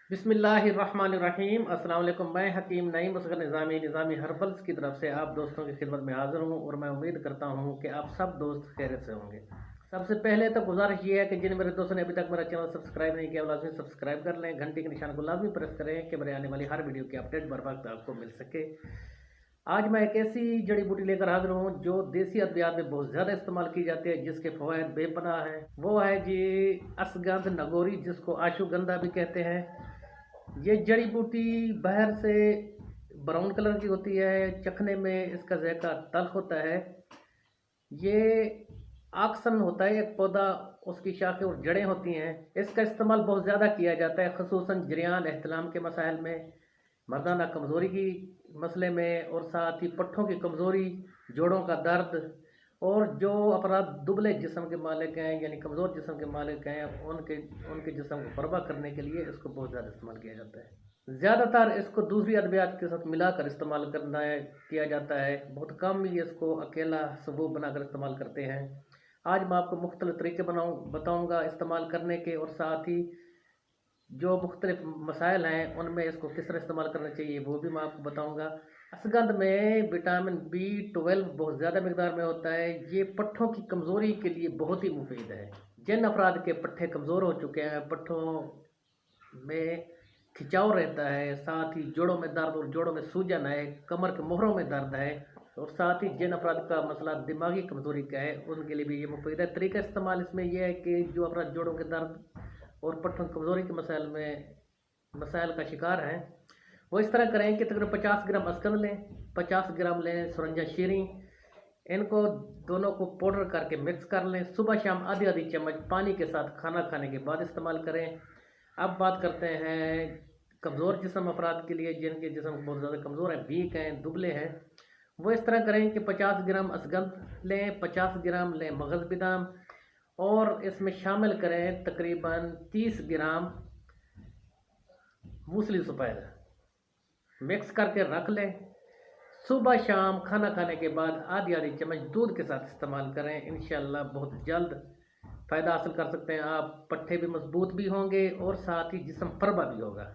बिस्मिल्लाहिर्रहमानिर्रहीम। अस्सलाम वालेकुम। मैं हकीम नईम असगर निज़ामी हर्बल्स की तरफ से आप दोस्तों की खिदमत में हाज़िर हूँ और मैं उम्मीद करता हूँ कि आप सब दोस्त खैरियत से होंगे। सबसे पहले तो गुजारिश ये है कि जिन मेरे दोस्तों ने अभी तक मेरा चैनल सब्सक्राइब नहीं किया वो लाजमी सब्सक्राइब कर लें, घंटी के निशान को लाजमी प्रेस करें कि मेरे आने वाली हर वीडियो की अपडेट बर वक्त आपको मिल सके। आज मैं एक ऐसी जड़ी बूटी लेकर हाजिर हूँ जो देसी अद्वियात में बहुत ज़्यादा इस्तेमाल की जाती है, जिसके फ़वाइद बेपनाह हैं। वो है जी अश्वगंध नगोरी, जिसको अश्वगंधा भी कहते हैं। ये जड़ी बूटी बाहर से ब्राउन कलर की होती है, चखने में इसका ज़ायका तल्ख होता है। ये आक्सन होता है एक पौधा, उसकी शाखें और जड़ें होती हैं। इसका इस्तेमाल बहुत ज़्यादा किया जाता है, ख़ुसूसन जरियान एहतलाम के मसाइल में, मर्दाना कमज़ोरी की मसले में, और साथ ही पट्ठों की कमज़ोरी, जोड़ों का दर्द, और जो अफराद दुबले जिस्म के मालिक हैं यानी कमज़ोर जिस्म के मालिक हैं, उनके उनके जिस्म को फरबा करने के लिए इसको बहुत ज़्यादा इस्तेमाल किया जाता है। ज़्यादातर इसको दूसरी अद्वियात के साथ मिलाकर इस्तेमाल किया जाता है। बहुत कम ही इसको अकेला सबूत बनाकर इस्तेमाल करते हैं। आज मैं आपको मुख्तलिफ तरीके बताऊँगा इस्तेमाल करने के, और साथ ही जो मुख्तलिफ मसाइल हैं उनमें इसको किस तरह इस्तेमाल करना चाहिए वो भी मैं आपको बताऊँगा। अश्वगंध में विटामिन B12 बहुत ज़्यादा मकदार में होता है। ये पट्ठों की कमज़ोरी के लिए बहुत ही मुफीद है। जिन अफराद के पट्ठे कमज़ोर हो चुके हैं, पट्ठों में खिंचाव रहता है, साथ ही जोड़ों में दर्द और जोड़ों में सूजन है, कमर के मोहरों में दर्द है, और साथ ही जिन अफराद का मसला दिमागी कमज़ोरी का है उनके लिए भी ये मुफीद है। तरीका इस्तेमाल इसमें यह है कि जो अफराद जोड़ों के दर्द और पट्ठों की कमज़ोरी के मसाइल का शिकार हैं, वो इस तरह करें कि तकरीबन 50 ग्राम अश्वगंध लें, 50 ग्राम लें सुरंजा शीरी। इनको दोनों को पाउडर करके मिक्स कर लें। सुबह शाम आधी आधी चम्मच पानी के साथ खाना खाने के बाद इस्तेमाल करें। अब बात करते हैं कमज़ोर जिस्म अफराद के लिए, जिनके जिस्म बहुत ज़्यादा कमज़ोर है, वीक हैं, दुबले हैं। वो इस तरह करें कि 50 ग्राम अश्वगंध लें, 50 ग्राम लें मगज़ बादाम, और इसमें शामिल करें तकरीबन 30 ग्राम मूसली सफ़ेद, मिक्स करके रख लें। सुबह शाम खाना खाने के बाद आधी आधी चम्मच दूध के साथ इस्तेमाल करें। इंशाल्लाह बहुत जल्द फ़ायदा हासिल कर सकते हैं आप। पट्ठे भी मजबूत भी होंगे और साथ ही जिस्म फरबा भी होगा।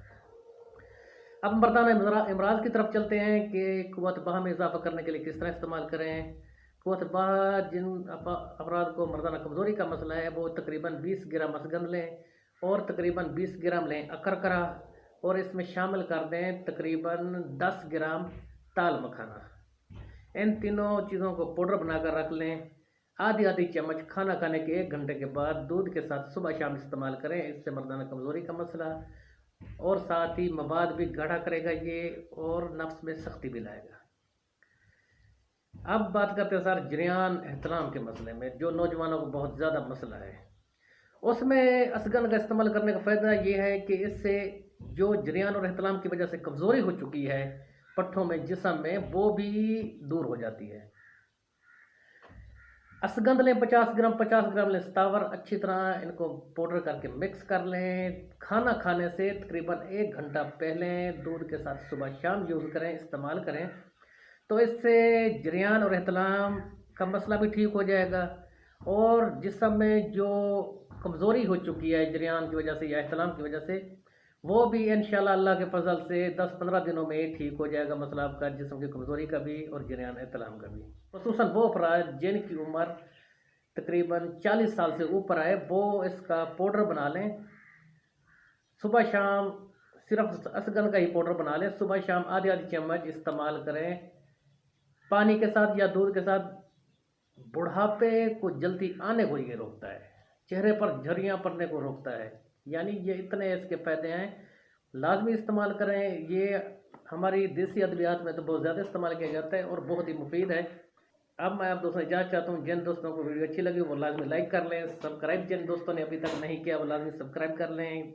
अब मर्दाना इमराज की तरफ चलते हैं कि क़ुव्वत बाह में इजाफा करने के लिए किस तरह इस्तेमाल करें। क़ुव्वत बाह जिन अफराद को मर्दाना कमज़ोरी का मसला है, वो तकरीबन 20 ग्राम अश्वगंध लें और तकरीबन 20 ग्राम लें अकरकरा, और इसमें शामिल कर दें तकरीबन 10 ग्राम ताल मखाना। इन तीनों चीज़ों को पाउडर बनाकर रख लें। आधी आधी चम्मच खाना खाने के 1 घंटे के बाद दूध के साथ सुबह शाम इस्तेमाल करें। इससे मर्दाना कमज़ोरी का मसला और साथ ही मवाद भी गाढ़ा करेगा ये, और नफ्स में सख्ती भी लाएगा। अब बात करते हैं सर जरियान एहतलाम के मसले में, जो नौजवानों को बहुत ज़्यादा मसला है। उसमें अश्वगंध का इस्तेमाल करने का फ़ायदा ये है कि इससे जो जरियान और एहतलाम की वजह से कमज़ोरी हो चुकी है पट्ठों में, जिस्म में, वो भी दूर हो जाती है। अश्वगंध लें 50 ग्राम लें सतावर, अच्छी तरह इनको पाउडर करके मिक्स कर लें। खाना खाने से तकरीबन 1 घंटा पहले दूध के साथ सुबह शाम यूज़ करें, इस्तेमाल करें, तो इससे जरियान और एहतलाम का मसला भी ठीक हो जाएगा। और जिस्म में जो कमज़ोरी हो चुकी है जरियान की वजह से या एहतलाम की वजह से, वो भी इंशाल्लाह अल्लाह के फजल से 10-15 दिनों में ही ठीक हो जाएगा मसला आपका, जिस्म की कमज़ोरी का भी और जरियान एहतलाम का भी। ख़ुसूसन वो अफराद जिनकी उम्र तकरीबन 40 साल से ऊपर है, वो इसका पाउडर बना लें। सुबह शाम सिर्फ अश्वगंध का ही पाउडर बना लें, सुबह शाम आधी आधी चम्मच इस्तेमाल करें पानी के साथ या दूध के साथ। बुढ़ापे को जल्दी आने को ये रोकता है, चेहरे पर झुर्रियाँ पड़ने को रोकता है, यानी ये इतने इसके फ़ायदे हैं। लाजमी इस्तेमाल करें। ये हमारी देसी अद्वियात में तो बहुत ज़्यादा इस्तेमाल किया जाता है और बहुत ही मुफीद है। अब मैं आप दोस्तों से इजाज़त चाहता हूँ। जिन दोस्तों को वीडियो अच्छी लगी वो लाजमी लाइक कर लें, सब्सक्राइब जिन दोस्तों ने अभी तक नहीं किया वो लाजमी सब्सक्राइब कर लें,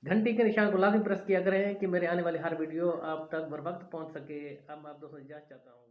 घंटी के निशान को लाजमी प्रेस किया करें कि मेरे आने वाली हर वीडियो आप तक बर वक्त पहुँच सके। अब मैं आप दोस्तों से इजाज़त चाहता हूँ।